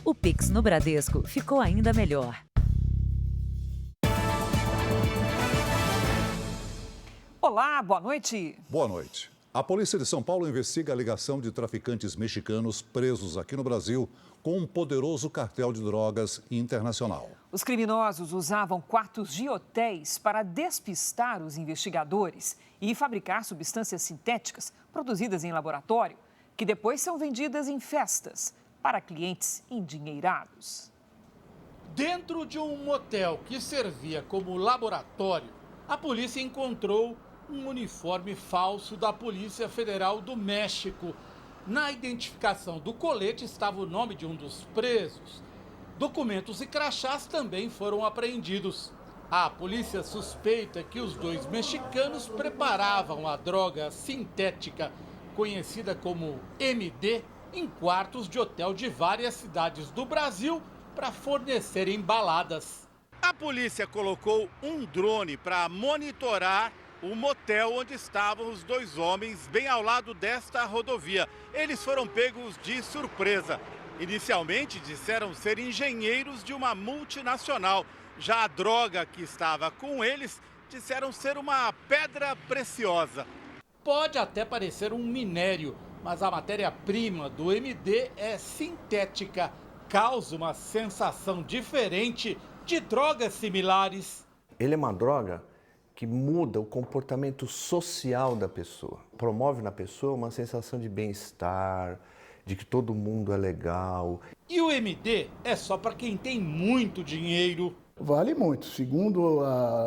O Pix no Bradesco ficou ainda melhor. Olá, boa noite. Boa noite. A polícia de São Paulo investiga a ligação de traficantes mexicanos presos aqui no Brasil com um poderoso cartel de drogas internacional. Os criminosos usavam quartos de hotéis para despistar os investigadores e fabricar substâncias sintéticas produzidas em laboratório, que depois são vendidas em festas para clientes endinheirados. Dentro de um motel que servia como laboratório, a polícia encontrou um uniforme falso da Polícia Federal do México. Na identificação do colete estava o nome de um dos presos. Documentos e crachás também foram apreendidos. A polícia suspeita que os dois mexicanos preparavam a droga sintética, conhecida como MD, em quartos de hotel de várias cidades do Brasil para fornecer em baladas. A polícia colocou um drone para monitorar o motel onde estavam os dois homens, bem ao lado desta rodovia. Eles foram pegos de surpresa. Inicialmente disseram ser engenheiros de uma multinacional. Já a droga que estava com eles disseram ser uma pedra preciosa. Pode até parecer um minério, mas a matéria-prima do MD é sintética. Causa uma sensação diferente de drogas similares. Ele é uma droga que muda o comportamento social da pessoa. Promove na pessoa uma sensação de bem-estar, de que todo mundo é legal. E o MD é só para quem tem muito dinheiro. Vale muito. Segundo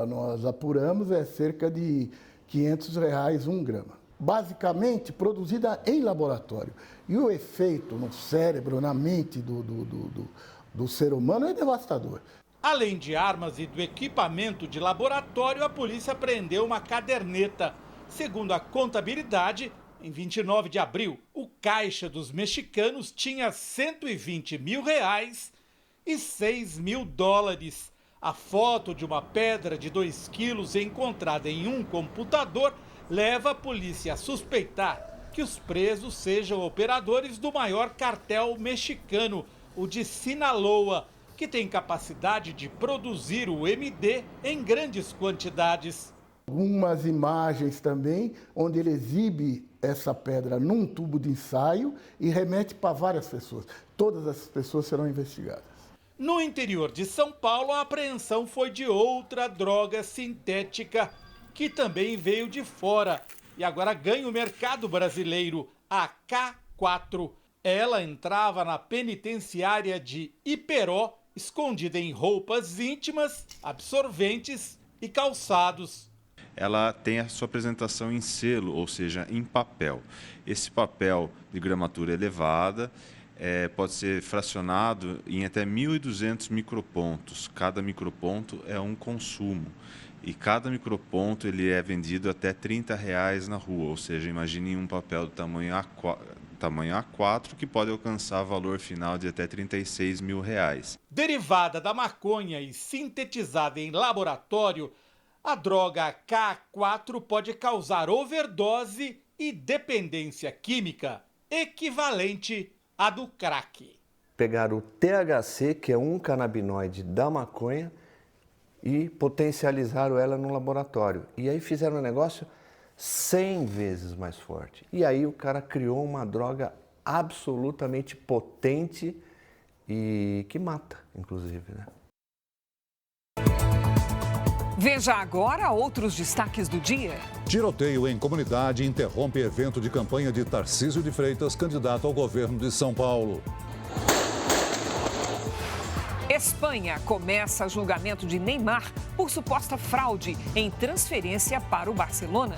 nós apuramos, é cerca de R$500 1 grama. Basicamente, produzida em laboratório. E o efeito no cérebro, na mente do ser humano é devastador. Além de armas e do equipamento de laboratório, a polícia apreendeu uma caderneta. Segundo a contabilidade, em 29 de abril, o caixa dos mexicanos tinha R$120 mil e $6 mil. A foto de uma pedra de 2 quilos encontrada em um computador leva a polícia a suspeitar que os presos sejam operadores do maior cartel mexicano, o de Sinaloa, que tem capacidade de produzir o MD em grandes quantidades. Algumas imagens também, onde ele exibe essa pedra num tubo de ensaio e remete para várias pessoas. Todas essas pessoas serão investigadas. No interior de São Paulo, a apreensão foi de outra droga sintética, que também veio de fora e agora ganha o mercado brasileiro, a K4. Ela entrava na penitenciária de Iperó, escondida em roupas íntimas, absorventes e calçados. Ela tem a sua apresentação em selo, ou seja, em papel. Esse papel de gramatura elevada pode ser fracionado em até 1.200 micropontos. Cada microponto é um consumo. E cada microponto ele é vendido até R$30 na rua, ou seja, imagine um papel do tamanho A4 que pode alcançar valor final de até R$36 mil. Derivada da maconha e sintetizada em laboratório, a droga K4 pode causar overdose e dependência química, equivalente à do crack. Pegaram o THC, que é um canabinoide da maconha, e potencializaram ela no laboratório. E aí fizeram um negócio 100 vezes mais forte. E aí o cara criou uma droga absolutamente potente e que mata, inclusive, né? Veja agora outros destaques do dia. Tiroteio em comunidade interrompe evento de campanha de Tarcísio de Freitas, candidato ao governo de São Paulo. Espanha começa julgamento de Neymar por suposta fraude em transferência para o Barcelona.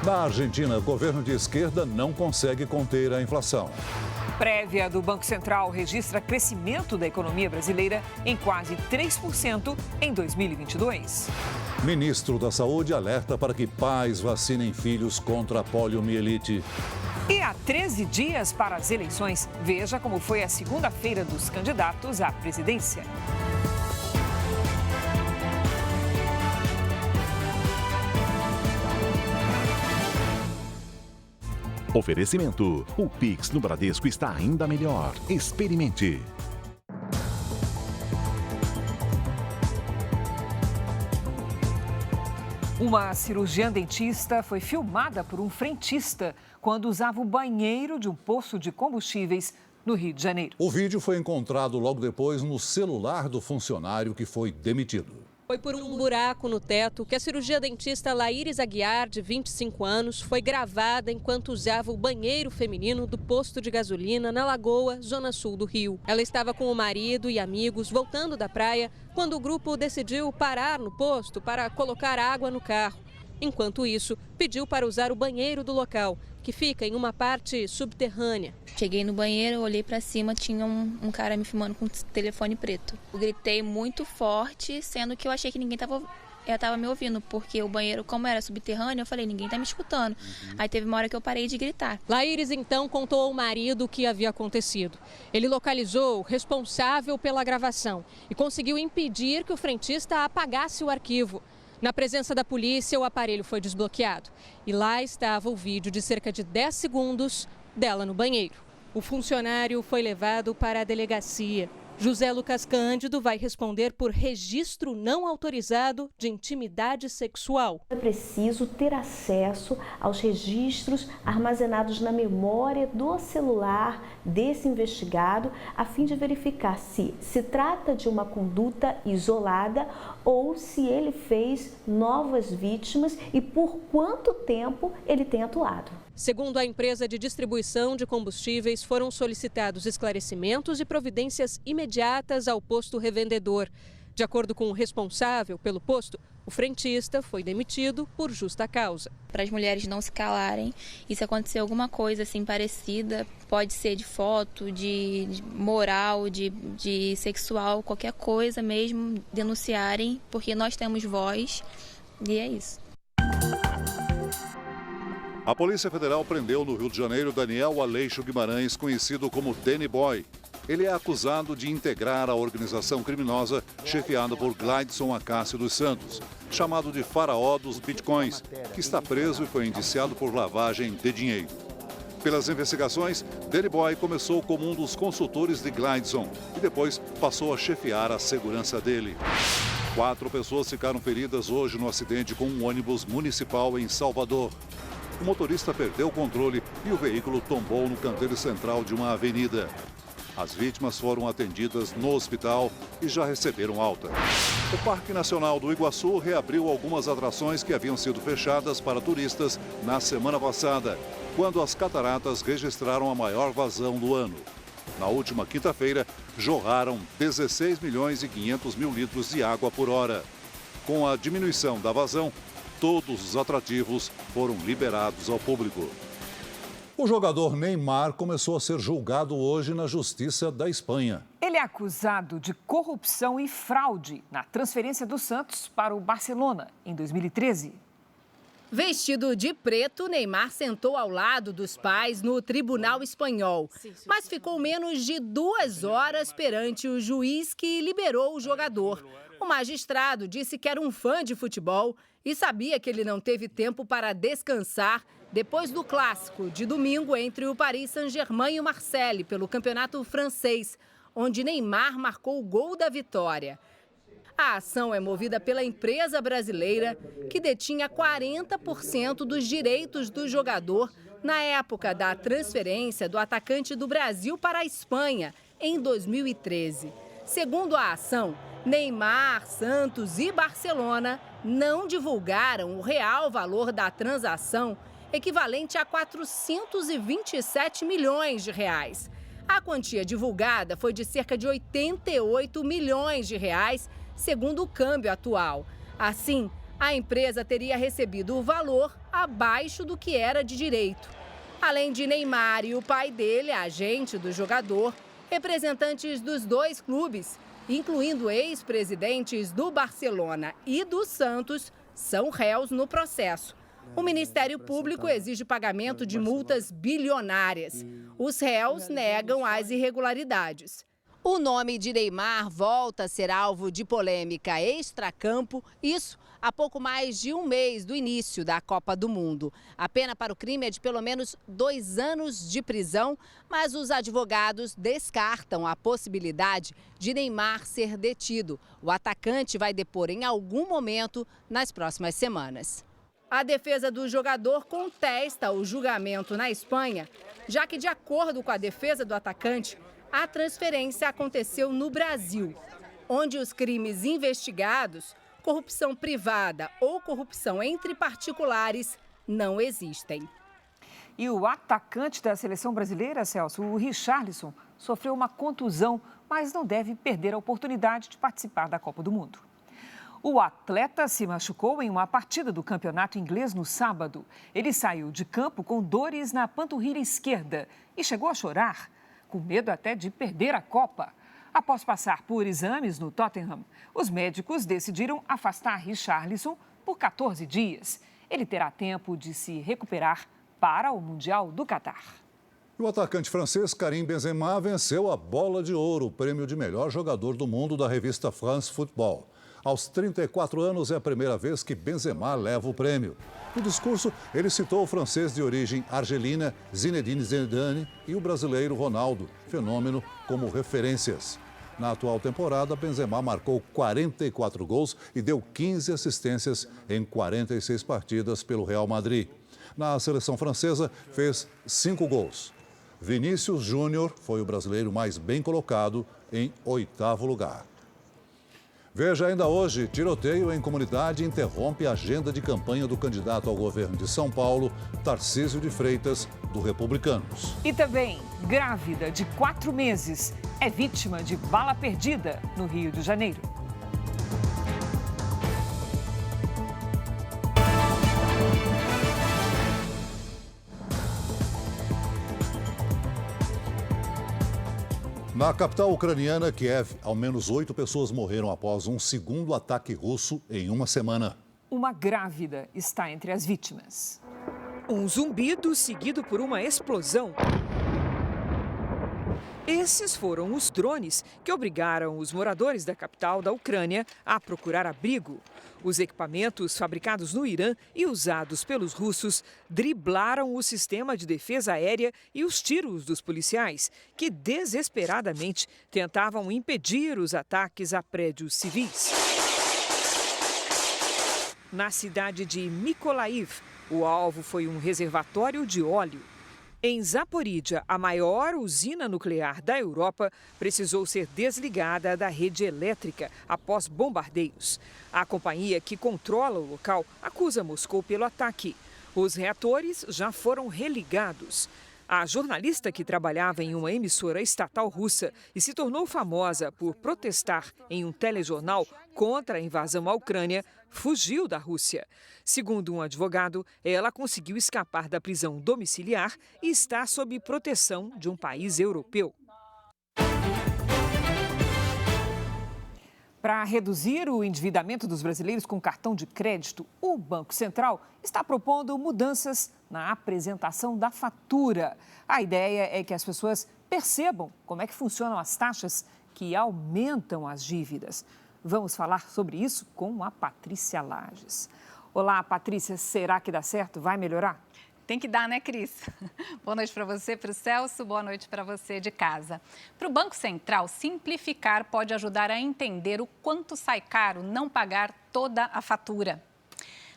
Na Argentina, o governo de esquerda não consegue conter a inflação. Prévia do Banco Central registra crescimento da economia brasileira em quase 3% em 2022. Ministro da Saúde alerta para que pais vacinem filhos contra a poliomielite. E há 13 dias para as eleições, veja como foi a segunda-feira dos candidatos à presidência. Oferecimento. O Pix no Bradesco está ainda melhor. Experimente. Uma cirurgiã dentista foi filmada por um frentista quando usava o banheiro de um posto de combustíveis no Rio de Janeiro. O vídeo foi encontrado logo depois no celular do funcionário que foi demitido. Foi por um buraco no teto que a cirurgia dentista Laíris Aguiar, de 25 anos, foi gravada enquanto usava o banheiro feminino do posto de gasolina na Lagoa, zona sul do Rio. Ela estava com o marido e amigos voltando da praia quando o grupo decidiu parar no posto para colocar água no carro. Enquanto isso, pediu para usar o banheiro do local, que fica em uma parte subterrânea. Cheguei no banheiro, olhei para cima, tinha um cara me filmando com um telefone preto. Eu gritei muito forte, sendo que eu achei que ninguém estava me ouvindo, porque o banheiro, como era subterrâneo, eu falei, ninguém está me escutando. Aí teve uma hora que eu parei de gritar. Laíris então contou ao marido o que havia acontecido. Ele localizou o responsável pela gravação e conseguiu impedir que o frentista apagasse o arquivo. Na presença da polícia, o aparelho foi desbloqueado e lá estava o vídeo de cerca de 10 segundos dela no banheiro. O funcionário foi levado para a delegacia. José Lucas Cândido vai responder por registro não autorizado de intimidade sexual. É preciso ter acesso aos registros armazenados na memória do celular desse investigado, a fim de verificar se se trata de uma conduta isolada ou se ele fez novas vítimas e por quanto tempo ele tem atuado. Segundo a empresa de distribuição de combustíveis, foram solicitados esclarecimentos e providências imediatas ao posto revendedor. De acordo com o responsável pelo posto, o frentista foi demitido por justa causa. Para as mulheres não se calarem, e se acontecer alguma coisa assim parecida, pode ser de foto, de moral, de sexual, qualquer coisa mesmo, denunciarem, porque nós temos voz e é isso. A Polícia Federal prendeu no Rio de Janeiro Daniel Aleixo Guimarães, conhecido como Danny Boy. Ele é acusado de integrar a organização criminosa chefiada por Glaidson Acácio dos Santos, chamado de faraó dos bitcoins, que está preso e foi indiciado por lavagem de dinheiro. Pelas investigações, Danny Boy começou como um dos consultores de Glaidson e depois passou a chefiar a segurança dele. 4 pessoas ficaram feridas hoje no acidente com um ônibus municipal em Salvador. O motorista perdeu o controle e o veículo tombou no canteiro central de uma avenida. As vítimas foram atendidas no hospital e já receberam alta. O Parque Nacional do Iguaçu reabriu algumas atrações que haviam sido fechadas para turistas na semana passada, quando as cataratas registraram a maior vazão do ano. Na última quinta-feira, jorraram 16 milhões e 500 mil litros de água por hora. Com a diminuição da vazão, todos os atrativos foram liberados ao público. O jogador Neymar começou a ser julgado hoje na Justiça da Espanha. Ele é acusado de corrupção e fraude na transferência do Santos para o Barcelona em 2013. Vestido de preto, Neymar sentou ao lado dos pais no tribunal espanhol, mas ficou menos de 2 horas perante o juiz que liberou o jogador. O magistrado disse que era um fã de futebol e sabia que ele não teve tempo para descansar depois do clássico de domingo entre o Paris Saint-Germain e o Marseille pelo campeonato francês, onde Neymar marcou o gol da vitória. A ação é movida pela empresa brasileira que detinha 40% dos direitos do jogador na época da transferência do atacante do Brasil para a Espanha, em 2013. Segundo a ação, Neymar, Santos e Barcelona não divulgaram o real valor da transação, equivalente a 427 milhões de reais. A quantia divulgada foi de cerca de 88 milhões de reais, segundo o câmbio atual. Assim, a empresa teria recebido o valor abaixo do que era de direito. Além de Neymar e o pai dele, agente do jogador, representantes dos 2 clubes, incluindo ex-presidentes do Barcelona e do Santos, são réus no processo. O Ministério Público exige pagamento de multas bilionárias. Os réus negam as irregularidades. O nome de Neymar volta a ser alvo de polêmica extracampo, isso há pouco mais de um mês do início da Copa do Mundo. A pena para o crime é de pelo menos 2 anos de prisão, mas os advogados descartam a possibilidade de Neymar ser detido. O atacante vai depor em algum momento nas próximas semanas. A defesa do jogador contesta o julgamento na Espanha, já que, de acordo com a defesa do atacante, a transferência aconteceu no Brasil, onde os crimes investigados, corrupção privada ou corrupção entre particulares, não existem. E o atacante da seleção brasileira, Celso, o Richarlison, sofreu uma contusão, mas não deve perder a oportunidade de participar da Copa do Mundo. O atleta se machucou em uma partida do campeonato inglês no sábado. Ele saiu de campo com dores na panturrilha esquerda e chegou a chorar, com medo até de perder a Copa. Após passar por exames no Tottenham, os médicos decidiram afastar Richarlison por 14 dias. Ele terá tempo de se recuperar para o Mundial do Catar. O atacante francês Karim Benzema venceu a Bola de Ouro, o prêmio de melhor jogador do mundo da revista France Football. Aos 34 anos é a primeira vez que Benzema leva o prêmio. No discurso, ele citou o francês de origem argelina Zinedine Zidane e o brasileiro Ronaldo, fenômeno, como referências. Na atual temporada, Benzema marcou 44 gols e deu 15 assistências em 46 partidas pelo Real Madrid. Na seleção francesa, fez 5 gols. Vinícius Júnior foi o brasileiro mais bem colocado, em 8º lugar. Veja ainda hoje, tiroteio em comunidade interrompe a agenda de campanha do candidato ao governo de São Paulo, Tarcísio de Freitas, do Republicanos. E também, grávida de 4 meses, é vítima de bala perdida no Rio de Janeiro. Na capital ucraniana, Kiev, ao menos 8 pessoas morreram após um segundo ataque russo em uma semana. Uma grávida está entre as vítimas. Um zumbido seguido por uma explosão. Esses foram os drones que obrigaram os moradores da capital da Ucrânia a procurar abrigo. Os equipamentos fabricados no Irã e usados pelos russos driblaram o sistema de defesa aérea e os tiros dos policiais, que desesperadamente tentavam impedir os ataques a prédios civis. Na cidade de Mykolaiv, o alvo foi um reservatório de óleo. Em Zaporídia, a maior usina nuclear da Europa, precisou ser desligada da rede elétrica após bombardeios. A companhia que controla o local acusa Moscou pelo ataque. Os reatores já foram religados. A jornalista que trabalhava em uma emissora estatal russa e se tornou famosa por protestar em um telejornal contra a invasão à Ucrânia, fugiu da Rússia. Segundo um advogado, ela conseguiu escapar da prisão domiciliar e está sob proteção de um país europeu. Para reduzir o endividamento dos brasileiros com cartão de crédito, o Banco Central está propondo mudanças na apresentação da fatura. A ideia é que as pessoas percebam como é que funcionam as taxas que aumentam as dívidas. Vamos falar sobre isso com a Patrícia Lages. Olá, Patrícia, será que dá certo? Vai melhorar? Tem que dar, né, Cris? Boa noite para você, para o Celso, boa noite para você de casa. Para o Banco Central, simplificar pode ajudar a entender o quanto sai caro não pagar toda a fatura.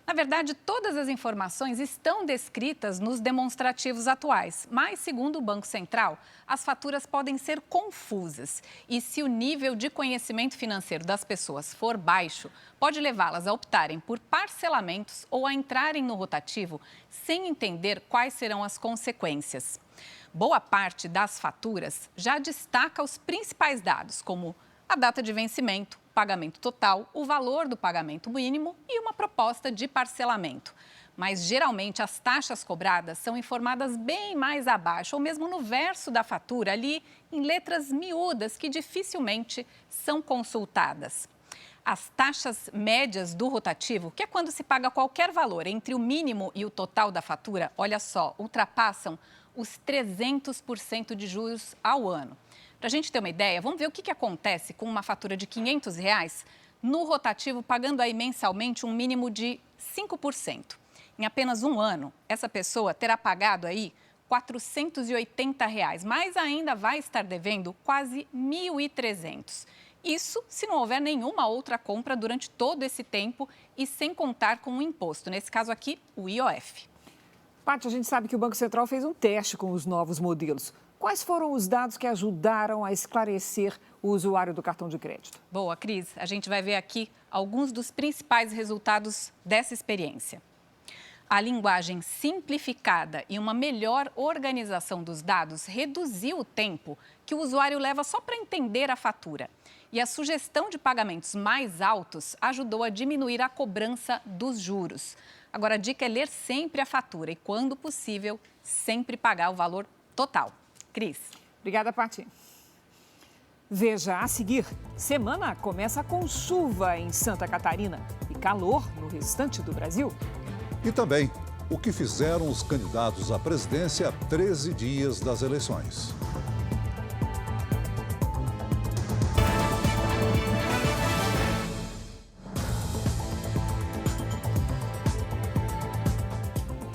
Na verdade, todas as informações estão descritas nos demonstrativos atuais, mas, segundo o Banco Central, as faturas podem ser confusas e, se o nível de conhecimento financeiro das pessoas for baixo, pode levá-las a optarem por parcelamentos ou a entrarem no rotativo sem entender quais serão as consequências. Boa parte das faturas já destaca os principais dados, como a data de vencimento, pagamento total, o valor do pagamento mínimo e uma proposta de parcelamento. Mas, geralmente, as taxas cobradas são informadas bem mais abaixo, ou mesmo no verso da fatura, ali em letras miúdas que dificilmente são consultadas. As taxas médias do rotativo, que é quando se paga qualquer valor entre o mínimo e o total da fatura, olha só, ultrapassam os 300% de juros ao ano. Para a gente ter uma ideia, vamos ver o que acontece com uma fatura de R$500 no rotativo, pagando aí mensalmente um mínimo de 5%. Em apenas um ano, essa pessoa terá pagado aí R$480, mas ainda vai estar devendo quase R$1.300. Isso se não houver nenhuma outra compra durante todo esse tempo e sem contar com o imposto, nesse caso aqui, o IOF. Paty, a gente sabe que o Banco Central fez um teste com os novos modelos. Quais foram os dados que ajudaram a esclarecer o usuário do cartão de crédito? Boa, Cris. A gente vai ver aqui alguns dos principais resultados dessa experiência. A linguagem simplificada e uma melhor organização dos dados reduziu o tempo que o usuário leva só para entender a fatura. E a sugestão de pagamentos mais altos ajudou a diminuir a cobrança dos juros. Agora, a dica é ler sempre a fatura e, quando possível, sempre pagar o valor total. Cris. Obrigada, Paty. Veja a seguir, semana começa com chuva em Santa Catarina e calor no restante do Brasil. E também, o que fizeram os candidatos à presidência a 13 dias das eleições.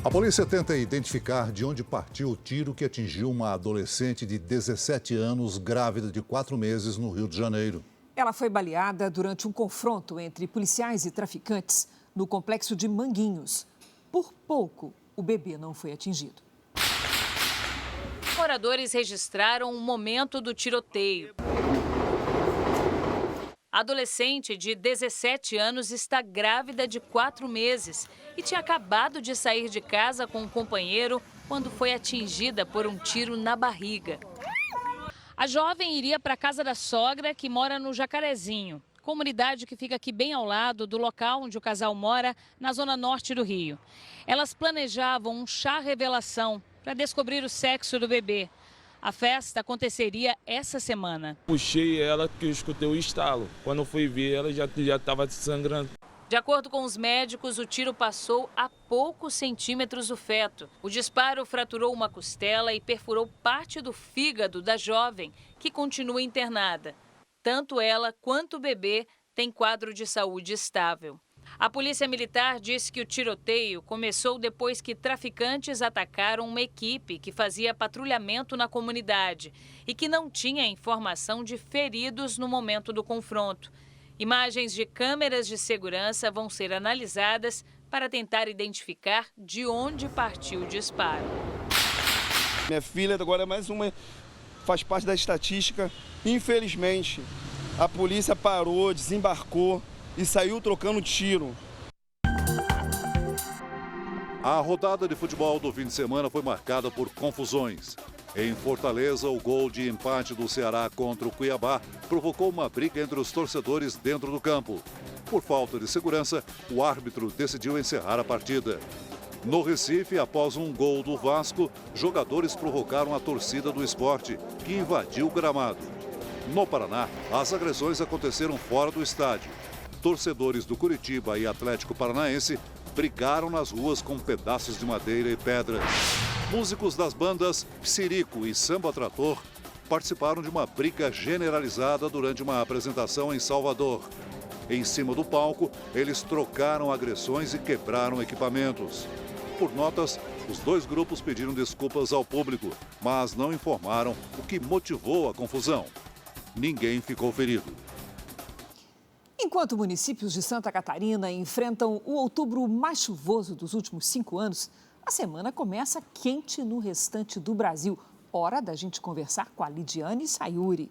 A polícia tenta identificar de onde partiu o tiro que atingiu uma adolescente de 17 anos, grávida de 4 meses, no Rio de Janeiro. Ela foi baleada durante um confronto entre policiais e traficantes no complexo de Manguinhos. Por pouco, o bebê não foi atingido. Moradores registraram o momento do tiroteio. A adolescente de 17 anos está grávida de 4 meses e tinha acabado de sair de casa com um companheiro quando foi atingida por um tiro na barriga. A jovem iria para a casa da sogra, que mora no Jacarezinho, comunidade que fica aqui bem ao lado do local onde o casal mora, na zona norte do Rio. Elas planejavam um chá revelação para descobrir o sexo do bebê. A festa aconteceria essa semana. Puxei ela que eu escutei o estalo. Quando eu fui ver, ela já estava sangrando. De acordo com os médicos, o tiro passou a poucos centímetros do feto. O disparo fraturou uma costela e perfurou parte do fígado da jovem, que continua internada. Tanto ela quanto o bebê têm quadro de saúde estável. A Polícia Militar disse que o tiroteio começou depois que traficantes atacaram uma equipe que fazia patrulhamento na comunidade e que não tinha informação de feridos no momento do confronto. Imagens de câmeras de segurança vão ser analisadas para tentar identificar de onde partiu o disparo. Minha filha agora é mais uma, faz parte da estatística. Infelizmente, a polícia parou, desembarcou e saiu trocando tiro. A rodada de futebol do fim de semana foi marcada por confusões. Em Fortaleza, o gol de empate do Ceará contra o Cuiabá provocou uma briga entre os torcedores dentro do campo. Por falta de segurança, o árbitro decidiu encerrar a partida. No Recife, após um gol do Vasco, jogadores provocaram a torcida do Sport, que invadiu o gramado. No Paraná, as agressões aconteceram fora do estádio. Torcedores do Curitiba e Atlético Paranaense brigaram nas ruas com pedaços de madeira e pedras. Músicos das bandas Psirico e Samba Trator participaram de uma briga generalizada durante uma apresentação em Salvador. Em cima do palco, eles trocaram agressões e quebraram equipamentos. Por notas, os dois grupos pediram desculpas ao público, mas não informaram o que motivou a confusão. Ninguém ficou ferido. Enquanto municípios de Santa Catarina enfrentam o outubro mais chuvoso dos últimos 5 anos, a semana começa quente no restante do Brasil. Hora da gente conversar com a Lidiane Sayuri.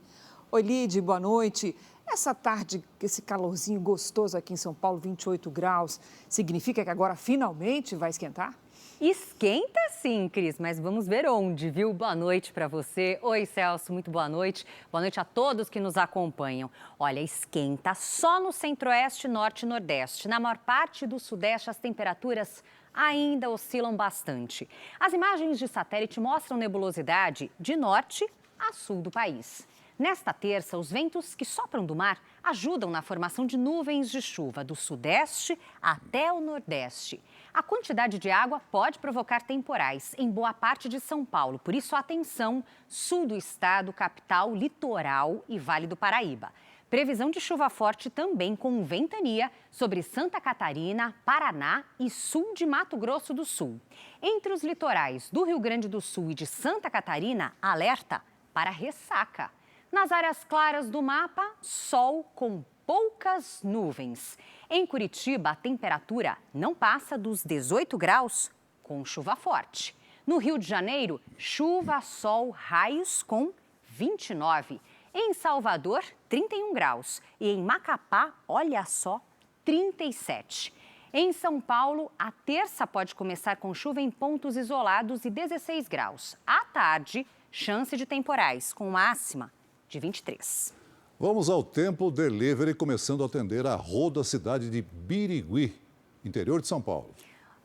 Oi, Lid, boa noite. Essa tarde, esse calorzinho gostoso aqui em São Paulo, 28 graus, significa que agora finalmente vai esquentar? Esquenta sim, Cris, mas vamos ver onde, viu? Boa noite para você. Oi, Celso, muito boa noite. Boa noite a todos que nos acompanham. Olha, esquenta só no centro-oeste, norte e nordeste. Na maior parte do sudeste, as temperaturas ainda oscilam bastante. As imagens de satélite mostram nebulosidade de norte a sul do país. Nesta terça, os ventos que sopram do mar ajudam na formação de nuvens de chuva do sudeste até o nordeste. A quantidade de água pode provocar temporais em boa parte de São Paulo. Por isso, atenção, sul do estado, capital, litoral e Vale do Paraíba. Previsão de chuva forte também com ventania sobre Santa Catarina, Paraná e sul de Mato Grosso do Sul. Entre os litorais do Rio Grande do Sul e de Santa Catarina, alerta para ressaca. Nas áreas claras do mapa, sol com poucas nuvens. Em Curitiba, a temperatura não passa dos 18 graus, com chuva forte. No Rio de Janeiro, chuva, sol, raios com 29. Em Salvador, 31 graus. E em Macapá, olha só, 37. Em São Paulo, a terça pode começar com chuva em pontos isolados e 16 graus. À tarde, chance de temporais, com máxima de 23. Vamos ao Tempo Delivery, começando a atender a roda cidade de Birigui, interior de São Paulo.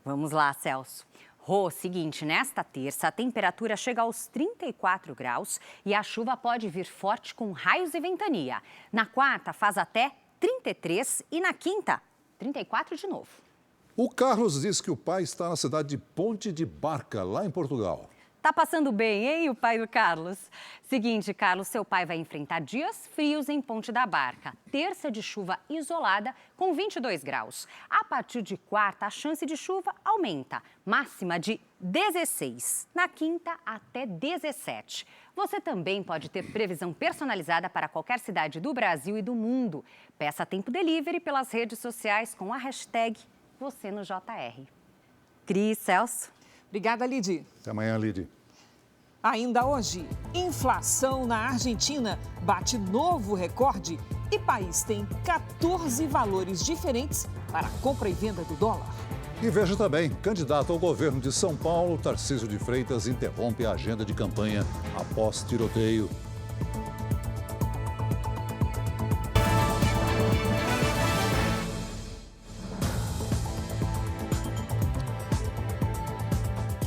Vamos lá, Celso. Rô, seguinte, nesta terça a temperatura chega aos 34 graus e a chuva pode vir forte com raios e ventania. Na quarta faz até 33 e na quinta, 34 de novo. O Carlos diz que o pai está na cidade de Ponte de Barca, lá em Portugal. Tá passando bem, hein, o pai do Carlos? Seguinte, Carlos, seu pai vai enfrentar dias frios em Ponte da Barca. Terça de chuva isolada com 22 graus. A partir de quarta, a chance de chuva aumenta. Máxima de 16. Na quinta, até 17. Você também pode ter previsão personalizada para qualquer cidade do Brasil e do mundo. Peça Tempo Delivery pelas redes sociais com a hashtag Você no JR. Cris, Celso. Obrigada, Lidy. Até amanhã, Lidy. Ainda hoje, inflação na Argentina bate novo recorde e país tem 14 valores diferentes para a compra e venda do dólar. E veja também, candidato ao governo de São Paulo, Tarcísio de Freitas interrompe a agenda de campanha após tiroteio.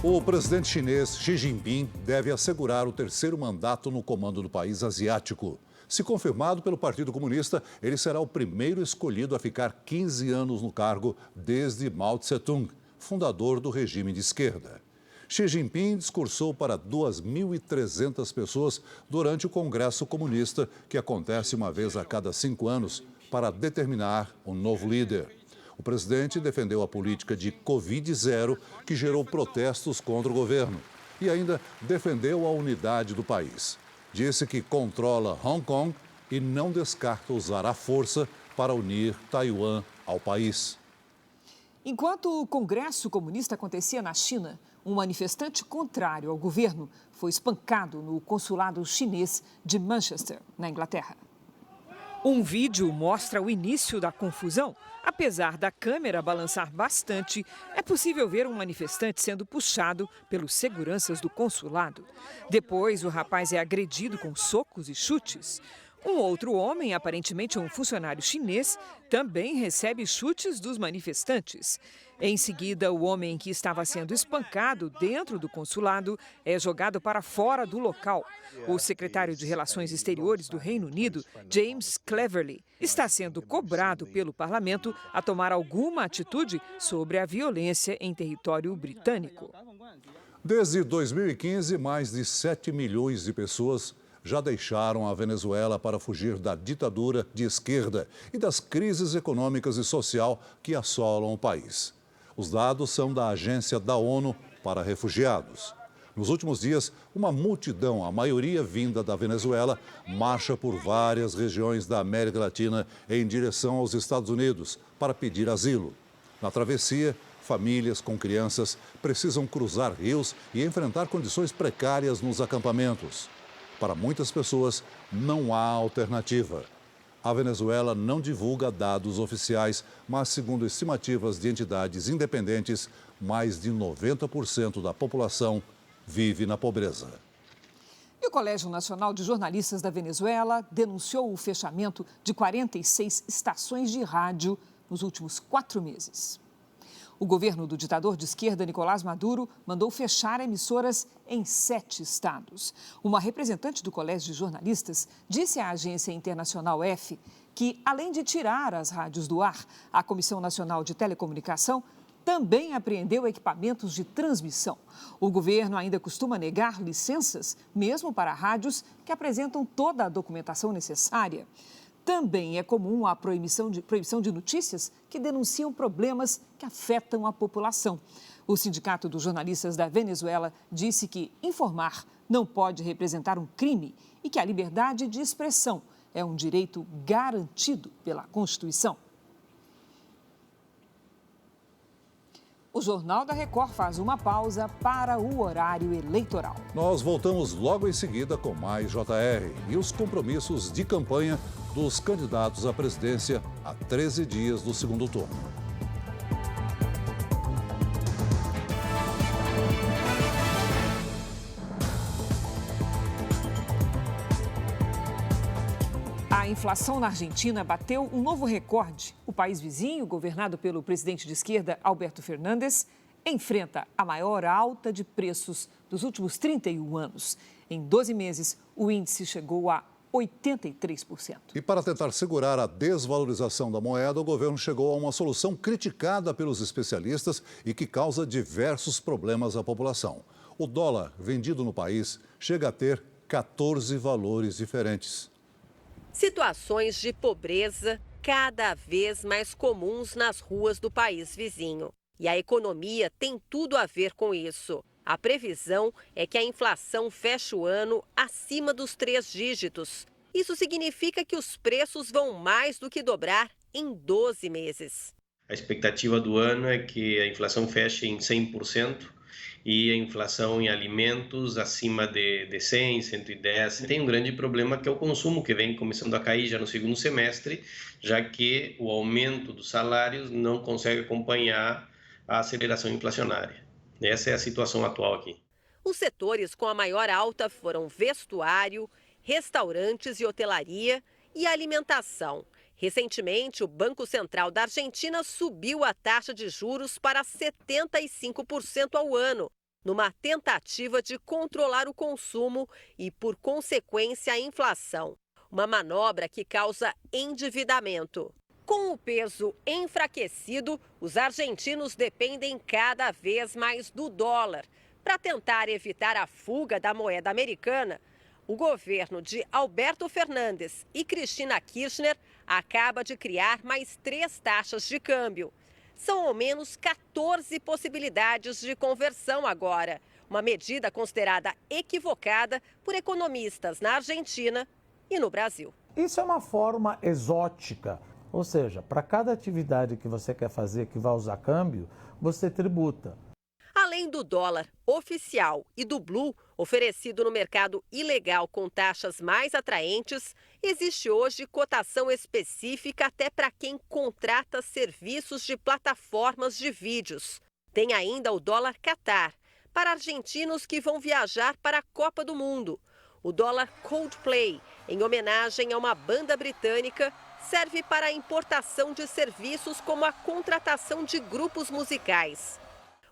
O presidente chinês Xi Jinping deve assegurar o terceiro mandato no comando do país asiático. Se confirmado pelo Partido Comunista, ele será o primeiro escolhido a ficar 15 anos no cargo desde Mao Tse-tung, fundador do regime de esquerda. Xi Jinping discursou para 2.300 pessoas durante o Congresso Comunista, que acontece uma vez a cada 5 anos, para determinar um novo líder. O presidente defendeu a política de Covid-0, que gerou protestos contra o governo, e ainda defendeu a unidade do país. Disse que controla Hong Kong e não descarta usar a força para unir Taiwan ao país. Enquanto o Congresso Comunista acontecia na China, um manifestante contrário ao governo foi espancado no consulado chinês de Manchester, na Inglaterra. Um vídeo mostra o início da confusão. Apesar da câmera balançar bastante, é possível ver um manifestante sendo puxado pelos seguranças do consulado. Depois, o rapaz é agredido com socos e chutes. Um outro homem, aparentemente um funcionário chinês, também recebe chutes dos manifestantes. Em seguida, o homem que estava sendo espancado dentro do consulado é jogado para fora do local. O secretário de Relações Exteriores do Reino Unido, James Cleverly, está sendo cobrado pelo parlamento a tomar alguma atitude sobre a violência em território britânico. Desde 2015, mais de 7 milhões de pessoas já deixaram a Venezuela para fugir da ditadura de esquerda e das crises econômicas e social que assolam o país. Os dados são da Agência da ONU para Refugiados. Nos últimos dias, uma multidão, a maioria vinda da Venezuela, marcha por várias regiões da América Latina em direção aos Estados Unidos para pedir asilo. Na travessia, famílias com crianças precisam cruzar rios e enfrentar condições precárias nos acampamentos. Para muitas pessoas, não há alternativa. A Venezuela não divulga dados oficiais, mas, segundo estimativas de entidades independentes, mais de 90% da população vive na pobreza. E o Colégio Nacional de Jornalistas da Venezuela denunciou o fechamento de 46 estações de rádio nos últimos 4 meses. O governo do ditador de esquerda Nicolás Maduro mandou fechar emissoras em 7 estados. Uma representante do Colégio de Jornalistas disse à agência internacional EFE que, além de tirar as rádios do ar, a Comissão Nacional de Telecomunicação também apreendeu equipamentos de transmissão. O governo ainda costuma negar licenças, mesmo para rádios que apresentam toda a documentação necessária. Também é comum a proibição de notícias que denunciam problemas que afetam a população. O Sindicato dos Jornalistas da Venezuela disse que informar não pode representar um crime e que a liberdade de expressão é um direito garantido pela Constituição. O Jornal da Record faz uma pausa para o horário eleitoral. Nós voltamos logo em seguida com mais JR e os compromissos de campanha dos candidatos à presidência a 13 dias do segundo turno. A inflação na Argentina bateu um novo recorde. O país vizinho, governado pelo presidente de esquerda, Alberto Fernandes, enfrenta a maior alta de preços dos últimos 31 anos. Em 12 meses, o índice chegou a 83%. E para tentar segurar a desvalorização da moeda, o governo chegou a uma solução criticada pelos especialistas e que causa diversos problemas à população. O dólar vendido no país chega a ter 14 valores diferentes. Situações de pobreza cada vez mais comuns nas ruas do país vizinho. E a economia tem tudo a ver com isso. A previsão é que a inflação feche o ano acima dos 3 dígitos. Isso significa que os preços vão mais do que dobrar em 12 meses. A expectativa do ano é que a inflação feche em 100%. E a inflação em alimentos acima de 100, 110. Tem um grande problema que é o consumo, que vem começando a cair já no segundo semestre, já que o aumento dos salários não consegue acompanhar a aceleração inflacionária. Essa é a situação atual aqui. Os setores com a maior alta foram vestuário, restaurantes e hotelaria e alimentação. Recentemente, o Banco Central da Argentina subiu a taxa de juros para 75% ao ano, numa tentativa de controlar o consumo e, por consequência, a inflação. Uma manobra que causa endividamento. Com o peso enfraquecido, os argentinos dependem cada vez mais do dólar. Para tentar evitar a fuga da moeda americana, o governo de Alberto Fernandes e Cristina Kirchner acaba de criar mais 3 taxas de câmbio. São ao menos 14 possibilidades de conversão agora, uma medida considerada equivocada por economistas na Argentina e no Brasil. Isso é uma forma exótica, ou seja, para cada atividade que você quer fazer que vai usar câmbio, você tributa. Além do dólar oficial e do blue, oferecido no mercado ilegal com taxas mais atraentes, existe hoje cotação específica até para quem contrata serviços de plataformas de vídeos. Tem ainda o dólar Qatar, para argentinos que vão viajar para a Copa do Mundo. O dólar Coldplay, em homenagem a uma banda britânica, serve para a importação de serviços como a contratação de grupos musicais.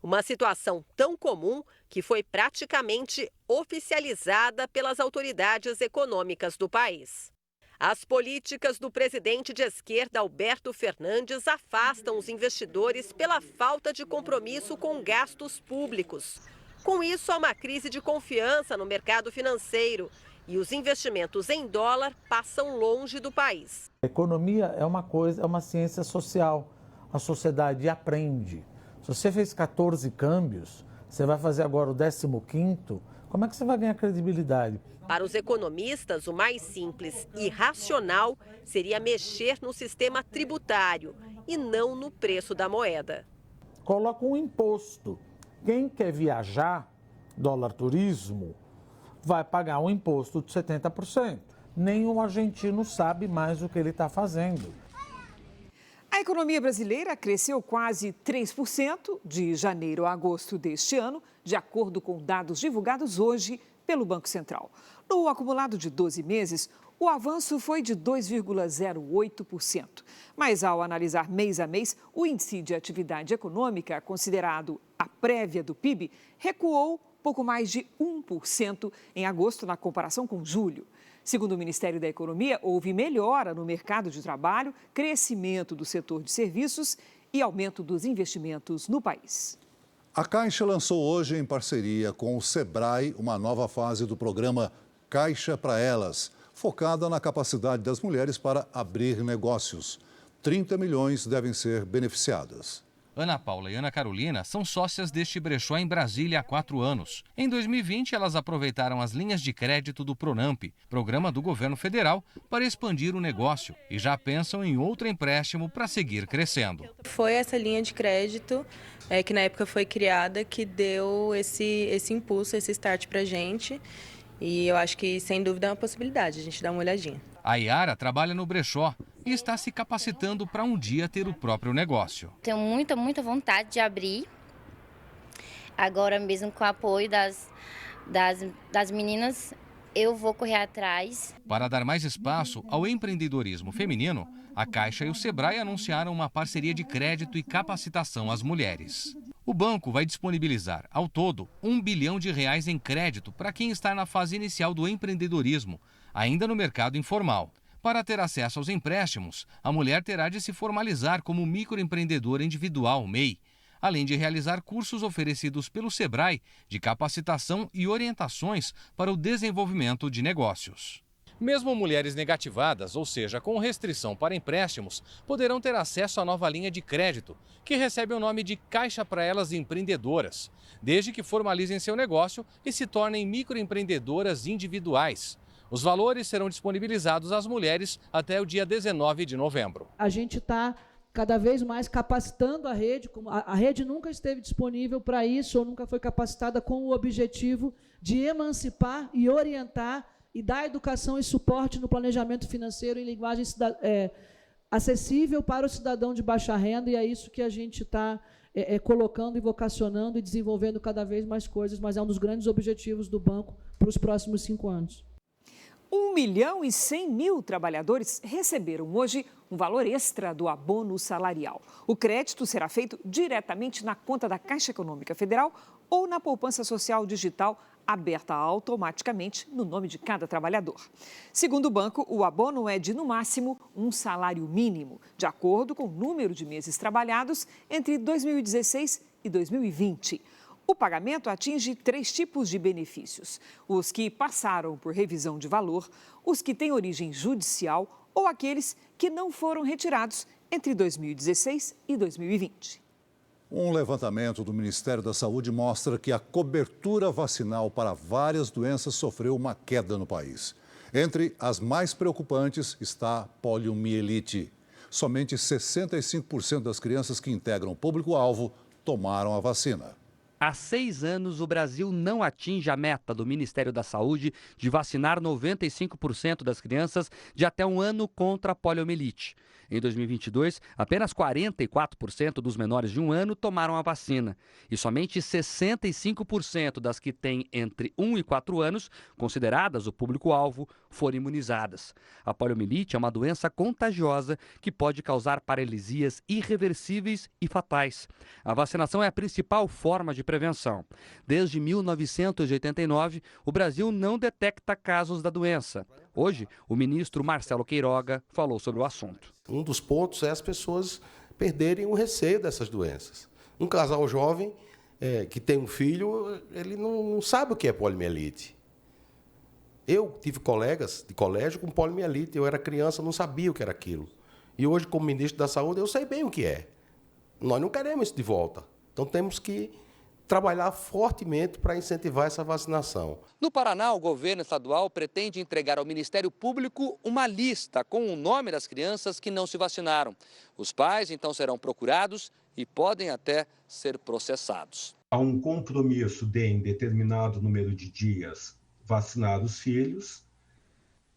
Uma situação tão comum que foi praticamente oficializada pelas autoridades econômicas do país. As políticas do presidente de esquerda, Alberto Fernandes, afastam os investidores pela falta de compromisso com gastos públicos. Com isso, há uma crise de confiança no mercado financeiro e os investimentos em dólar passam longe do país. A economia é uma coisa, é uma ciência social. A sociedade aprende. Se você fez 14 câmbios, você vai fazer agora o 15º, como é que você vai ganhar credibilidade? Para os economistas, o mais simples e racional seria mexer no sistema tributário e não no preço da moeda. Coloca um imposto. Quem quer viajar, dólar turismo, vai pagar um imposto de 70%. Nenhum argentino sabe mais o que ele está fazendo. A economia brasileira cresceu quase 3% de janeiro a agosto deste ano, de acordo com dados divulgados hoje pelo Banco Central. No acumulado de 12 meses, o avanço foi de 2,08%. Mas, ao analisar mês a mês, o índice de atividade econômica, considerado a prévia do PIB, recuou pouco mais de 1% em agosto, na comparação com julho. Segundo o Ministério da Economia, houve melhora no mercado de trabalho, crescimento do setor de serviços e aumento dos investimentos no país. A Caixa lançou hoje, em parceria com o Sebrae, uma nova fase do programa Caixa para Elas, focada na capacidade das mulheres para abrir negócios. 30 milhões devem ser beneficiadas. Ana Paula e Ana Carolina são sócias deste brechó em Brasília há 4 anos. Em 2020, elas aproveitaram as linhas de crédito do Pronamp, programa do governo federal, para expandir o negócio e já pensam em outro empréstimo para seguir crescendo. Foi essa linha de crédito que na época foi criada que deu esse impulso, esse start para a gente. E eu acho que, sem dúvida, é uma possibilidade, a gente dá uma olhadinha. A Yara trabalha no brechó e está se capacitando para um dia ter o próprio negócio. Tenho muita vontade de abrir. Agora mesmo com o apoio das meninas, eu vou correr atrás. Para dar mais espaço ao empreendedorismo feminino, a Caixa e o Sebrae anunciaram uma parceria de crédito e capacitação às mulheres. O banco vai disponibilizar, ao todo, R$1 bilhão em crédito para quem está na fase inicial do empreendedorismo, ainda no mercado informal. Para ter acesso aos empréstimos, a mulher terá de se formalizar como microempreendedora individual, MEI, além de realizar cursos oferecidos pelo Sebrae de capacitação e orientações para o desenvolvimento de negócios. Mesmo mulheres negativadas, ou seja, com restrição para empréstimos, poderão ter acesso à nova linha de crédito, que recebe o nome de Caixa para Elas Empreendedoras, desde que formalizem seu negócio e se tornem microempreendedoras individuais. Os valores serão disponibilizados às mulheres até o dia 19 de novembro. A gente está cada vez mais capacitando a rede. A rede nunca esteve disponível para isso, ou nunca foi capacitada com o objetivo de emancipar e orientar e dar educação e suporte no planejamento financeiro em linguagem acessível para o cidadão de baixa renda, e é isso que a gente está colocando e vocacionando e desenvolvendo cada vez mais coisas, mas é um dos grandes objetivos do banco para os próximos 5 anos. 1.100.000 trabalhadores receberam hoje um valor extra do abono salarial. O crédito será feito diretamente na conta da Caixa Econômica Federal ou na poupança social digital aberta automaticamente no nome de cada trabalhador. Segundo o banco, o abono é de, no máximo, um salário mínimo, de acordo com o número de meses trabalhados entre 2016 e 2020. O pagamento atinge 3 tipos de benefícios: os que passaram por revisão de valor, os que têm origem judicial ou aqueles que não foram retirados entre 2016 e 2020. Um levantamento do Ministério da Saúde mostra que a cobertura vacinal para várias doenças sofreu uma queda no país. Entre as mais preocupantes está a poliomielite. Somente 65% das crianças que integram o público-alvo tomaram a vacina. Há 6 anos, o Brasil não atinge a meta do Ministério da Saúde de vacinar 95% das crianças de até 1 ano contra a poliomielite. Em 2022, apenas 44% dos menores de 1 ano tomaram a vacina e somente 65% das que têm entre 1 e 4 anos, consideradas o público-alvo, foram imunizadas. A poliomielite é uma doença contagiosa que pode causar paralisias irreversíveis e fatais. A vacinação é a principal forma de prevenção. Desde 1989, o Brasil não detecta casos da doença. Hoje, o ministro Marcelo Queiroga falou sobre o assunto. Um dos pontos é as pessoas perderem o receio dessas doenças. Um casal jovem que tem um filho, ele não sabe o que é poliomielite. Eu tive colegas de colégio com poliomielite, eu era criança, não sabia o que era aquilo. E hoje, como ministro da Saúde, eu sei bem o que é. Nós não queremos isso de volta. Então temos que trabalhar fortemente para incentivar essa vacinação. No Paraná, o governo estadual pretende entregar ao Ministério Público uma lista com o nome das crianças que não se vacinaram. Os pais, então, serão procurados e podem até ser processados. Há um compromisso de, em determinado número de dias, vacinar os filhos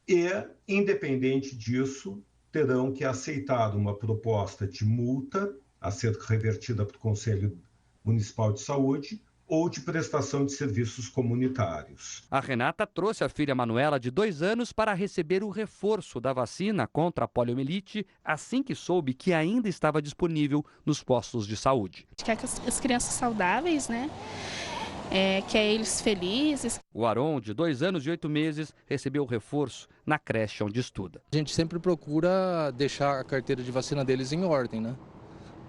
e, independente disso, terão que aceitar uma proposta de multa a ser revertida para o Conselho Municipal de Saúde ou de prestação de serviços comunitários. A Renata trouxe a filha Manuela, de 2 anos, para receber o reforço da vacina contra a poliomielite assim que soube que ainda estava disponível nos postos de saúde. Quer que as crianças saudáveis, né? Quer eles felizes. O Aron, de 2 anos e 8 meses, recebeu o reforço na creche onde estuda. A gente sempre procura deixar a carteira de vacina deles em ordem, né?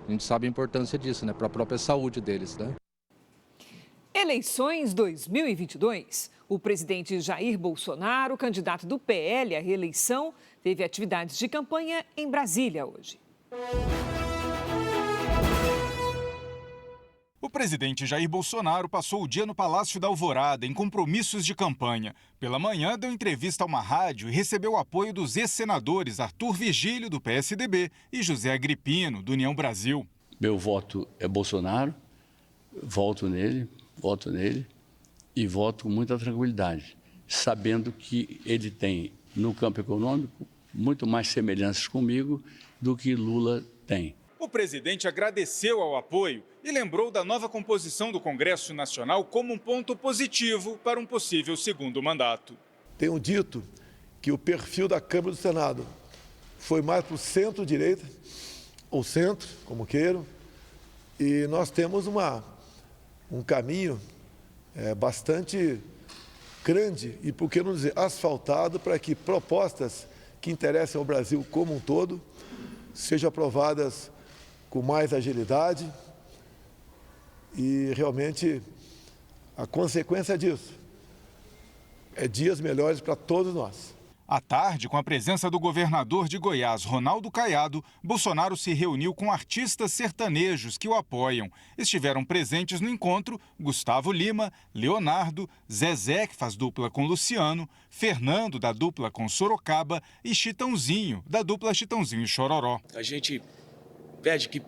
A gente sabe a importância disso, né? Para a própria saúde deles, né? Eleições 2022. O presidente Jair Bolsonaro, candidato do PL à reeleição, teve atividades de campanha em Brasília hoje. O presidente Jair Bolsonaro passou o dia no Palácio da Alvorada em compromissos de campanha. Pela manhã, deu entrevista a uma rádio e recebeu o apoio dos ex-senadores Arthur Virgílio, do PSDB, e José Agripino, do União Brasil. Meu voto é Bolsonaro, voto nele e voto com muita tranquilidade, sabendo que ele tem, no campo econômico, muito mais semelhanças comigo do que Lula tem. O presidente agradeceu ao apoio e lembrou da nova composição do Congresso Nacional como um ponto positivo para um possível segundo mandato. Tenho dito que o perfil da Câmara e do Senado foi mais para o centro-direita, ou centro, como queiram, e nós temos um caminho bastante grande e, por que não dizer, asfaltado, para que propostas que interessem ao Brasil como um todo sejam aprovadas com mais agilidade e realmente a consequência disso é dias melhores para todos nós. À tarde, com a presença do governador de Goiás, Ronaldo Caiado, Bolsonaro se reuniu com artistas sertanejos que o apoiam. Estiveram presentes no encontro Gustavo Lima, Leonardo, Zezé, que faz dupla com Luciano, Fernando, da dupla com Sorocaba, e Chitãozinho, da dupla Chitãozinho e Chororó. A gente pede que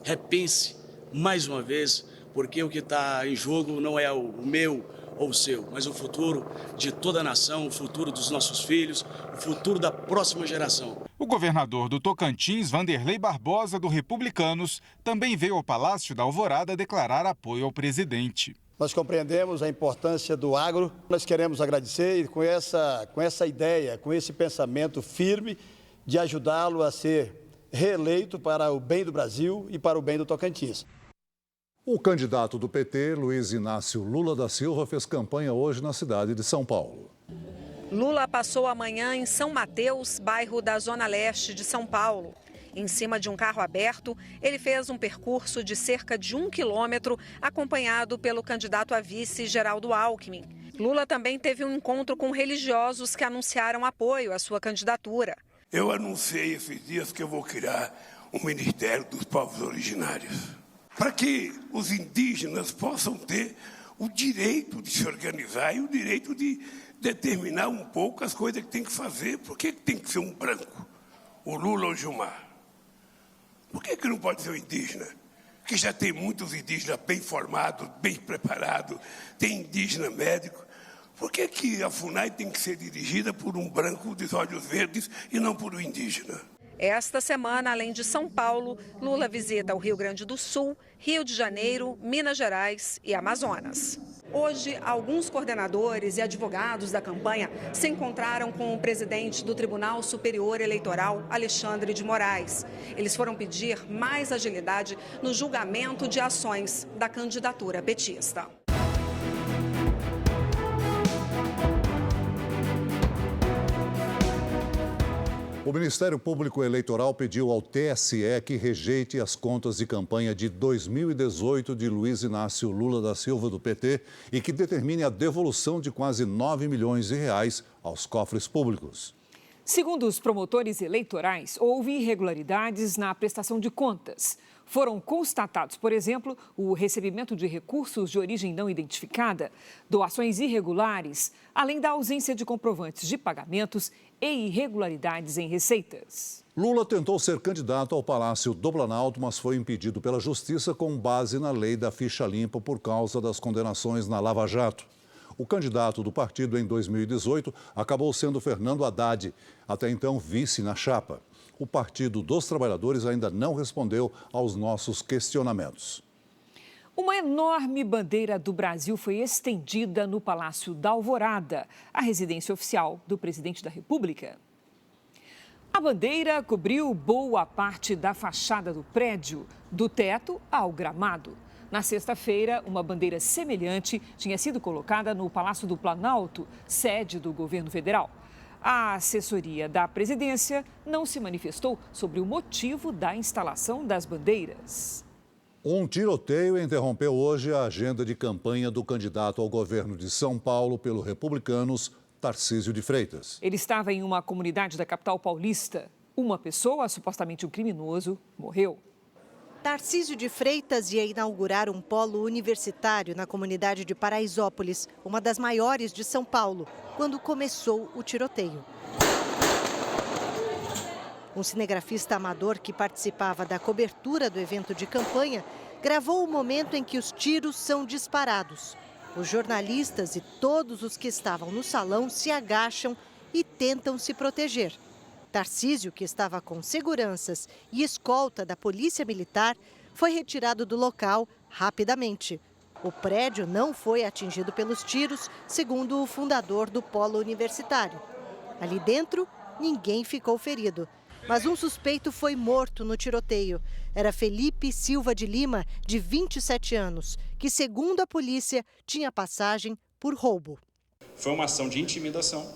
repense mais uma vez, porque o que está em jogo não é o meu ou o seu, mas o futuro de toda a nação, o futuro dos nossos filhos, o futuro da próxima geração. O governador do Tocantins, Vanderlei Barbosa, do Republicanos, também veio ao Palácio da Alvorada declarar apoio ao presidente. Nós compreendemos a importância do agro, nós queremos agradecer e com essa ideia, com esse pensamento firme de ajudá-lo a ser reeleito para o bem do Brasil e para o bem do Tocantins. O candidato do PT, Luiz Inácio Lula da Silva, fez campanha hoje na cidade de São Paulo. Lula passou a manhã em São Mateus, bairro da Zona Leste de São Paulo. Em cima de um carro aberto, ele fez um percurso de cerca de 1 quilômetro, acompanhado pelo candidato a vice, Geraldo Alckmin. Lula também teve um encontro com religiosos que anunciaram apoio à sua candidatura. Eu anunciei esses dias que eu vou criar um Ministério dos Povos Originários, para que os indígenas possam ter o direito de se organizar e o direito de determinar um pouco as coisas que tem que fazer. Por que tem que ser um branco, o Lula ou o Gilmar? Por que não pode ser um indígena? Que já tem muitos indígenas bem formados, bem preparados, tem indígena médico. Por que a FUNAI tem que ser dirigida por um branco de olhos verdes e não por um indígena? Esta semana, além de São Paulo, Lula visita o Rio Grande do Sul, Rio de Janeiro, Minas Gerais e Amazonas. Hoje, alguns coordenadores e advogados da campanha se encontraram com o presidente do Tribunal Superior Eleitoral, Alexandre de Moraes. Eles foram pedir mais agilidade no julgamento de ações da candidatura petista. O Ministério Público Eleitoral pediu ao TSE que rejeite as contas de campanha de 2018 de Luiz Inácio Lula da Silva, do PT, e que determine a devolução de quase 9 milhões de reais aos cofres públicos. Segundo os promotores eleitorais, houve irregularidades na prestação de contas. Foram constatados, por exemplo, o recebimento de recursos de origem não identificada, doações irregulares, além da ausência de comprovantes de pagamentos e irregularidades em receitas. Lula tentou ser candidato ao Palácio do Planalto, mas foi impedido pela Justiça com base na lei da ficha limpa por causa das condenações na Lava Jato. O candidato do partido em 2018 acabou sendo Fernando Haddad, até então vice na chapa. O Partido dos Trabalhadores ainda não respondeu aos nossos questionamentos. Uma enorme bandeira do Brasil foi estendida no Palácio da Alvorada, a residência oficial do presidente da República. A bandeira cobriu boa parte da fachada do prédio, do teto ao gramado. Na sexta-feira, uma bandeira semelhante tinha sido colocada no Palácio do Planalto, sede do governo federal. A assessoria da presidência não se manifestou sobre o motivo da instalação das bandeiras. Um tiroteio interrompeu hoje a agenda de campanha do candidato ao governo de São Paulo pelo Republicanos, Tarcísio de Freitas. Ele estava em uma comunidade da capital paulista. Uma pessoa, supostamente um criminoso, morreu. Tarcísio de Freitas ia inaugurar um polo universitário na comunidade de Paraisópolis, uma das maiores de São Paulo, quando começou o tiroteio. Um cinegrafista amador que participava da cobertura do evento de campanha gravou o momento em que os tiros são disparados. Os jornalistas e todos os que estavam no salão se agacham e tentam se proteger. Tarcísio, que estava com seguranças e escolta da Polícia Militar, foi retirado do local rapidamente. O prédio não foi atingido pelos tiros, segundo o fundador do polo universitário. Ali dentro, ninguém ficou ferido. Mas um suspeito foi morto no tiroteio. Era Felipe Silva de Lima, de 27 anos, que, segundo a polícia, tinha passagem por roubo. Foi uma ação de intimidação.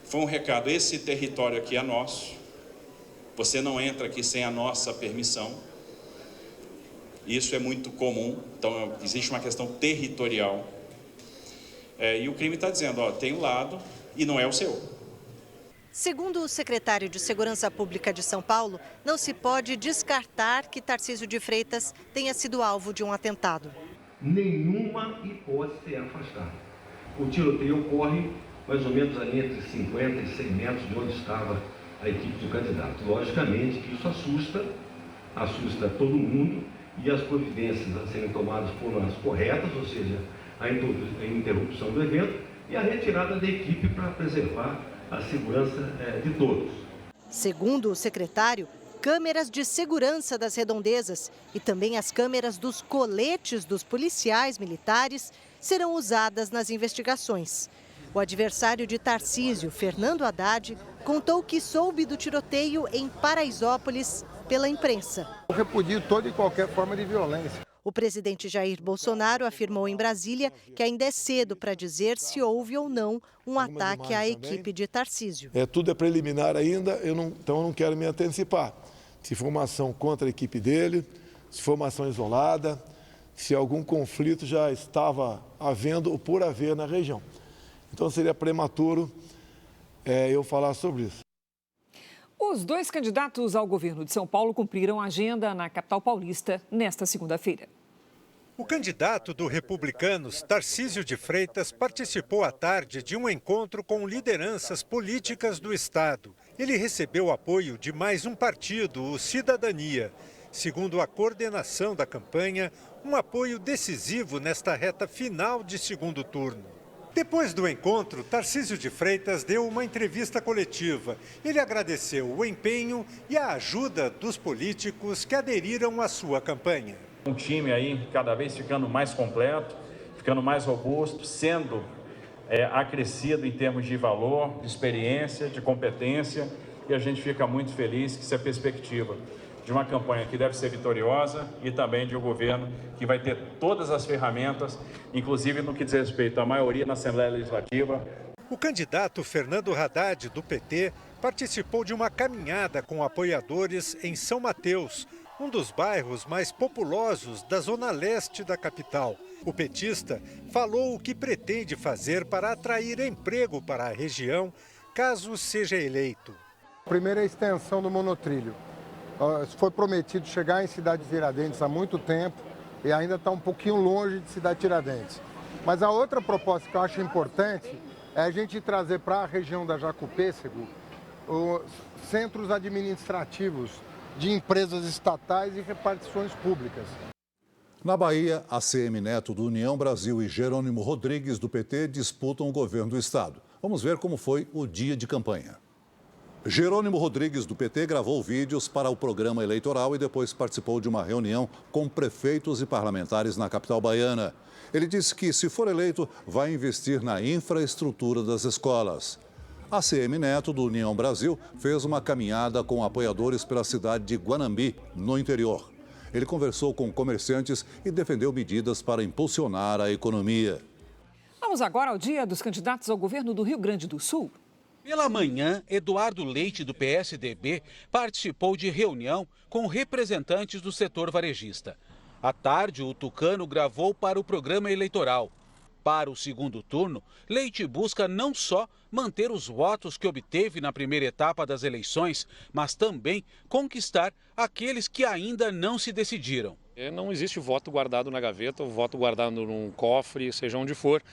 Foi um recado: esse território aqui é nosso. Você não entra aqui sem a nossa permissão. Isso é muito comum. Então, existe uma questão territorial. E o crime está dizendo, tem um lado e não é o seu. Segundo o secretário de Segurança Pública de São Paulo, não se pode descartar que Tarcísio de Freitas tenha sido alvo de um atentado. Nenhuma hipótese é afastada. O tiroteio ocorre mais ou menos ali entre 50 e 100 metros de onde estava a equipe do candidato. Logicamente que isso assusta todo mundo, e as providências a serem tomadas foram as corretas, ou seja, a interrupção do evento e a retirada da equipe para preservar a segurança de todos. Segundo o secretário, câmeras de segurança das redondezas e também as câmeras dos coletes dos policiais militares serão usadas nas investigações. O adversário de Tarcísio, Fernando Haddad, contou que soube do tiroteio em Paraisópolis pela imprensa. Eu repudio toda e qualquer forma de violência. O presidente Jair Bolsonaro afirmou em Brasília que ainda é cedo para dizer se houve ou não um ataque à equipe de Tarcísio. Tudo é preliminar ainda, então eu não quero me antecipar. Se for uma ação contra a equipe dele, se for uma ação isolada, se algum conflito já estava havendo ou por haver na região. Então seria prematuro eu falar sobre isso. Os dois candidatos ao governo de São Paulo cumpriram a agenda na capital paulista nesta segunda-feira. O candidato do Republicanos, Tarcísio de Freitas, participou à tarde de um encontro com lideranças políticas do Estado. Ele recebeu o apoio de mais um partido, o Cidadania. Segundo a coordenação da campanha, um apoio decisivo nesta reta final de segundo turno. Depois do encontro, Tarcísio de Freitas deu uma entrevista coletiva. Ele agradeceu o empenho e a ajuda dos políticos que aderiram à sua campanha. Um time aí cada vez ficando mais completo, ficando mais robusto, sendo acrescido em termos de valor, de experiência, de competência, e a gente fica muito feliz que essa é a perspectiva de uma campanha que deve ser vitoriosa e também de um governo que vai ter todas as ferramentas, inclusive no que diz respeito à maioria na Assembleia Legislativa. O candidato Fernando Haddad, do PT, participou de uma caminhada com apoiadores em São Mateus, um dos bairros mais populosos da zona leste da capital. O petista falou o que pretende fazer para atrair emprego para a região, caso seja eleito. Primeiro, a extensão do monotrilho. Foi prometido chegar em Cidade Tiradentes há muito tempo e ainda está um pouquinho longe de Cidade Tiradentes. Mas a outra proposta que eu acho importante é a gente trazer para a região da Jacupêssego os centros administrativos de empresas estatais e repartições públicas. Na Bahia, ACM Neto do União Brasil e Jerônimo Rodrigues do PT disputam o governo do estado. Vamos ver como foi o dia de campanha. Jerônimo Rodrigues, do PT, gravou vídeos para o programa eleitoral e depois participou de uma reunião com prefeitos e parlamentares na capital baiana. Ele disse que, se for eleito, vai investir na infraestrutura das escolas. A CM Neto, do União Brasil, fez uma caminhada com apoiadores pela cidade de Guanambi, no interior. Ele conversou com comerciantes e defendeu medidas para impulsionar a economia. Vamos agora ao dia dos candidatos ao governo do Rio Grande do Sul. Pela manhã, Eduardo Leite, do PSDB, participou de reunião com representantes do setor varejista. À tarde, o tucano gravou para o programa eleitoral. Para o segundo turno, Leite busca não só manter os votos que obteve na primeira etapa das eleições, mas também conquistar aqueles que ainda não se decidiram. Não existe voto guardado na gaveta, voto guardado num cofre, seja onde for.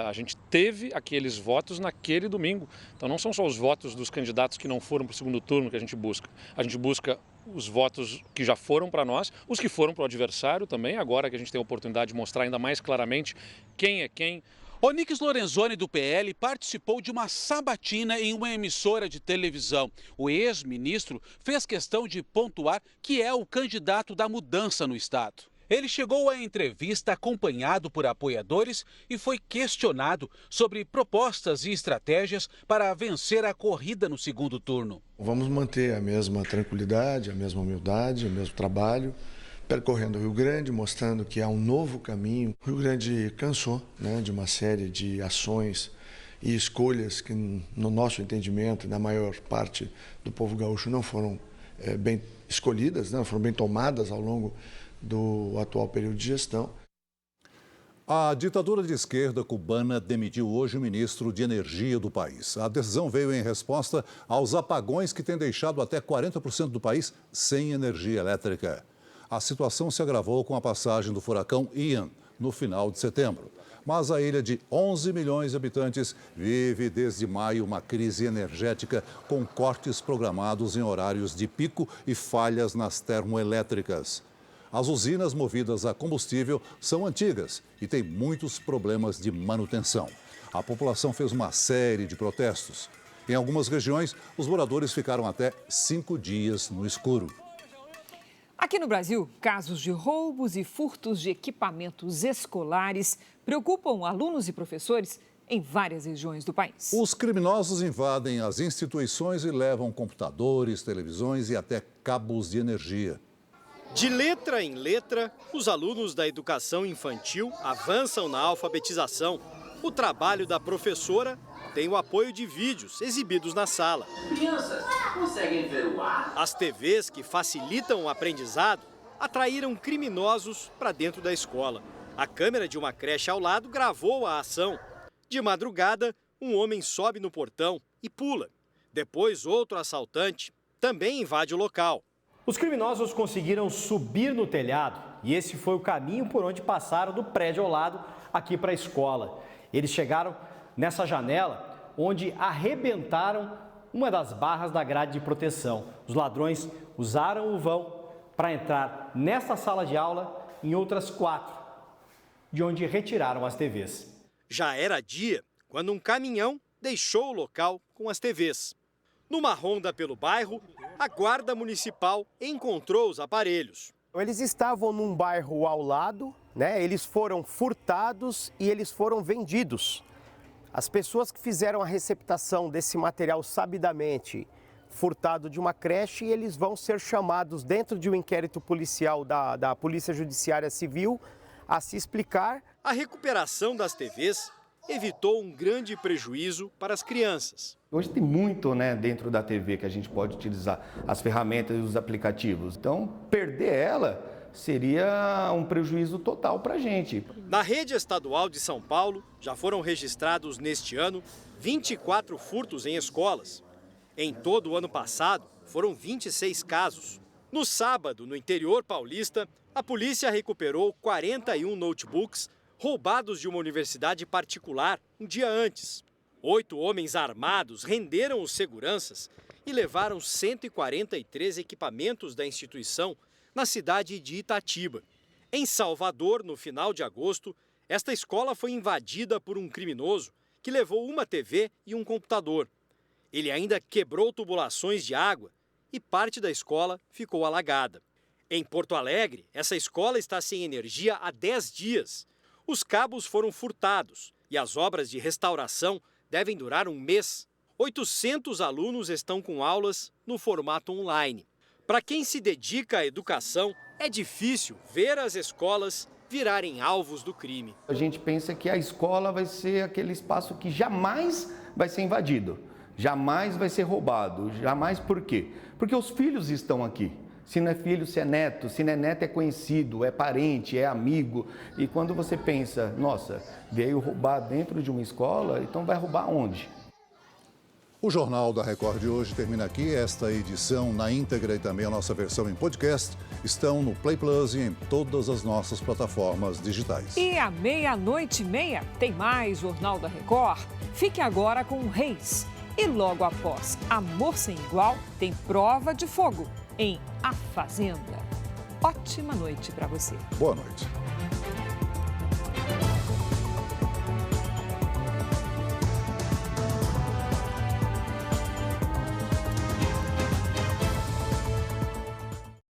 A gente teve aqueles votos naquele domingo. Então não são só os votos dos candidatos que não foram para o segundo turno que a gente busca. A gente busca os votos que já foram para nós, os que foram para o adversário também, agora que a gente tem a oportunidade de mostrar ainda mais claramente quem é quem. Onyx Lorenzoni, do PL, participou de uma sabatina em uma emissora de televisão. O ex-ministro fez questão de pontuar que é o candidato da mudança no estado. Ele chegou à entrevista acompanhado por apoiadores e foi questionado sobre propostas e estratégias para vencer a corrida no segundo turno. Vamos manter a mesma tranquilidade, a mesma humildade, o mesmo trabalho, percorrendo o Rio Grande, mostrando que há um novo caminho. O Rio Grande cansou, de uma série de ações e escolhas que, no nosso entendimento, na maior parte do povo gaúcho, não foram bem escolhidas, não foram bem tomadas ao longo do atual período de gestão. A ditadura de esquerda cubana demitiu hoje o ministro de Energia do país. A decisão veio em resposta aos apagões que têm deixado até 40% do país sem energia elétrica. A situação se agravou com a passagem do furacão Ian no final de setembro. Mas a ilha de 11 milhões de habitantes vive desde maio uma crise energética com cortes programados em horários de pico e falhas nas termoelétricas. As usinas movidas a combustível são antigas e têm muitos problemas de manutenção. A população fez uma série de protestos. Em algumas regiões, os moradores ficaram até 5 dias no escuro. Aqui no Brasil, casos de roubos e furtos de equipamentos escolares preocupam alunos e professores em várias regiões do país. Os criminosos invadem as instituições e levam computadores, televisões e até cabos de energia. De letra em letra, os alunos da educação infantil avançam na alfabetização. O trabalho da professora tem o apoio de vídeos exibidos na sala. Crianças, conseguem ver o ar? As TVs que facilitam o aprendizado atraíram criminosos para dentro da escola. A câmera de uma creche ao lado gravou a ação. De madrugada, um homem sobe no portão e pula. Depois, outro assaltante também invade o local. Os criminosos conseguiram subir no telhado e esse foi o caminho por onde passaram do prédio ao lado aqui para a escola. Eles chegaram nessa janela onde arrebentaram uma das barras da grade de proteção. Os ladrões usaram o vão para entrar nessa sala de aula e em outras 4, de onde retiraram as TVs. Já era dia quando um caminhão deixou o local com as TVs. Numa ronda pelo bairro, a Guarda Municipal encontrou os aparelhos. Eles estavam num bairro ao lado, eles foram furtados e eles foram vendidos. As pessoas que fizeram a receptação desse material sabidamente furtado de uma creche, eles vão ser chamados dentro de um inquérito policial da Polícia Judiciária Civil a se explicar. A recuperação das TVs evitou um grande prejuízo para as crianças. Hoje tem muito dentro da TV que a gente pode utilizar, as ferramentas e os aplicativos. Então, perder ela seria um prejuízo total para a gente. Na rede estadual de São Paulo, já foram registrados neste ano 24 furtos em escolas. Em todo o ano passado, foram 26 casos. No sábado, no interior paulista, a polícia recuperou 41 notebooks roubados de uma universidade particular um dia antes. 8 homens armados renderam os seguranças e levaram 143 equipamentos da instituição na cidade de Itatiba. Em Salvador, no final de agosto, esta escola foi invadida por um criminoso que levou uma TV e um computador. Ele ainda quebrou tubulações de água e parte da escola ficou alagada. Em Porto Alegre, essa escola está sem energia há 10 dias. Os cabos foram furtados e as obras de restauração devem durar um mês. 800 alunos estão com aulas no formato online. Para quem se dedica à educação, é difícil ver as escolas virarem alvos do crime. A gente pensa que a escola vai ser aquele espaço que jamais vai ser invadido, jamais vai ser roubado, jamais por quê? Porque os filhos estão aqui. Se não é filho, se é neto, se não é neto é conhecido, é parente, é amigo. E quando você pensa, nossa, veio roubar dentro de uma escola, então vai roubar onde? O Jornal da Record de hoje termina aqui. Esta edição na íntegra e também a nossa versão em podcast estão no Play Plus e em todas as nossas plataformas digitais. E à 00:30 tem mais Jornal da Record. Fique agora com o Reis. E logo após Amor Sem Igual, tem Prova de Fogo em A Fazenda. Ótima noite para você. Boa noite.